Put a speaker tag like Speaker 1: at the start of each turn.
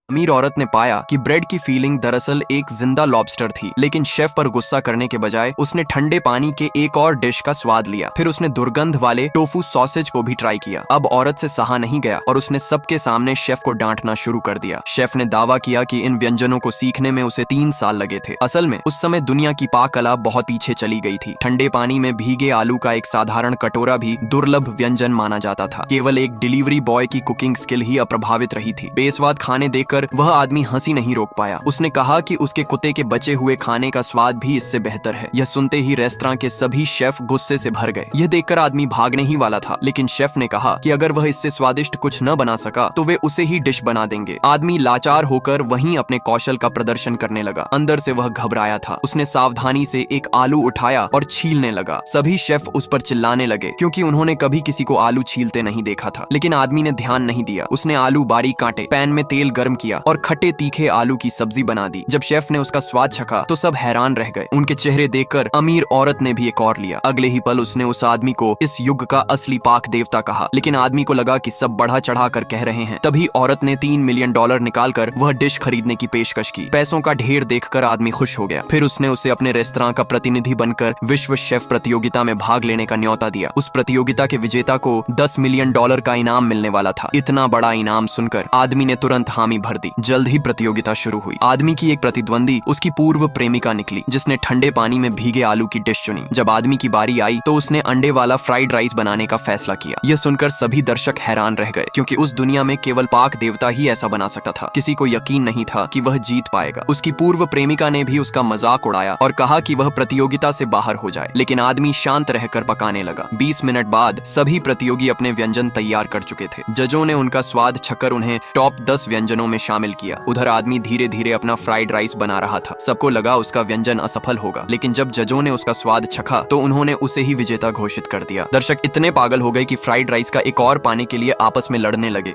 Speaker 1: अमीर औरत ने पाया कि ब्रेड की फीलिंग दरअसल एक जिंदा लॉबस्टर थी, लेकिन शेफ पर गुस्सा करने के बजाय उसने ठंडे पानी के एक और डिश का स्वाद लिया। फिर उसने दुर्गंध वाले टोफू सॉसेज को भी ट्राई किया। अब औरत से सहा नहीं गया और उसने सबके सामने शेफ को डांटना शुरू कर दिया। शेफ ने दावा किया कि इन व्यंजनों को सीखने में उसे 3 साल लगे थे। असल में उस समय दुनिया की पाक कला बहुत पीछे चली गई थी। ठंडे पानी में भीगे आलू का एक साधारण कटोरा भी दुर्लभ व्यंजन माना जाता था। केवल एक डिलीवरी बॉय की कुकिंग स्किल ही अप्रभावित रही थी। बेस्वाद खाने देखकर वह आदमी हंसी नहीं रोक पाया। उसने कहा कि उसके कुत्ते के बचे हुए खाने का स्वाद भी इससे बेहतर है। यह सुनते ही रेस्तरां के सभी शेफ गुस्से से भर गए। यह देखकर आदमी भागने ही वाला था, लेकिन शेफ ने कहा कि अगर वह इससे स्वादिष्ट कुछ न बना सका तो वे उसे ही डिश बना देंगे। आदमी लाचार होकर वहीं अपने कौशल का प्रदर्शन करने लगा। अंदर से वह घबराया था। उसने सावधानी से एक आलू उठाया और छीलने लगा। सभी शेफ उस पर चिल्लाने लगे, क्योंकि उन्होंने कभी किसी को आलू छीलते नहीं देखा था। लेकिन आदमी ने ध्यान नहीं दिया। उसने आलू बारीक काटे, पैन में तेल गर्म किया और खट्टे तीखे आलू की सब्जी बना दी। जब शेफ ने उसका स्वाद चखा तो सब हैरान रह गए। उनके चेहरे देखकर अमीर औरत ने भी एक और लिया। अगले ही पल उसने उस आदमी को इस युग का असली पाक देवता कहा, लेकिन आदमी को लगा कि सब बढ़ा चढ़ा कर कह रहे हैं। तभी औरत ने $3 मिलियन निकालकर वह डिश खरीदने की पेशकश की। पैसों का ढेर देखकर आदमी खुश हो गया। फिर उसने उसे अपने रेस्तरां का प्रतिनिधि बनकर विश्व शेफ प्रतियोगिता में भाग लेने का न्योता दिया। उस प्रतियोगिता के विजेता को $10 मिलियन का इनाम मिलने वाला था। इतना बड़ा इनाम सुनकर आदमी ने तुरंत हामी भर दी। जल्द ही प्रतियोगिता शुरू हुई। आदमी की एक प्रतिद्वंदी उसकी पूर्व प्रेमिका निकली, जिसने ठंडे पानी में भीगे आलू की डिश चुनी। जब आदमी की बारी आई तो उसने अंडे वाला फ्राइड राइस बनाने का फैसला किया। यह सुनकर सभी दर्शक हैरान रह गए, क्योंकि उस दुनिया में केवल पाक देवता ही ऐसा बना सकता था। किसी को यकीन नहीं था कि वह जीत पाएगा। उसकी पूर्व प्रेमिका ने भी उसका मजाक उड़ाया और कहा कि वह प्रतियोगिता से बाहर हो जाए, लेकिन आदमी शांत रहकर पकाने लगा। 20 मिनट बाद सभी प्रतियोगी अपने व्यंजन तैयार कर चुके थे। जजों ने उनका स्वाद छकर उन्हें टॉप 10 व्यंजनों में शामिल किया। उधर आदमी धीरे धीरे अपना फ्राइड राइस बना रहा था। सबको लगा उसका व्यंजन असफल होगा, लेकिन जब जजों ने उसका स्वाद चखा तो उन्होंने उसे ही विजेता घोषित कर दिया। दर्शक इतने पागल हो गए कि फ्राइड राइस का एक और पाने के लिए आपस में लड़ने लगे।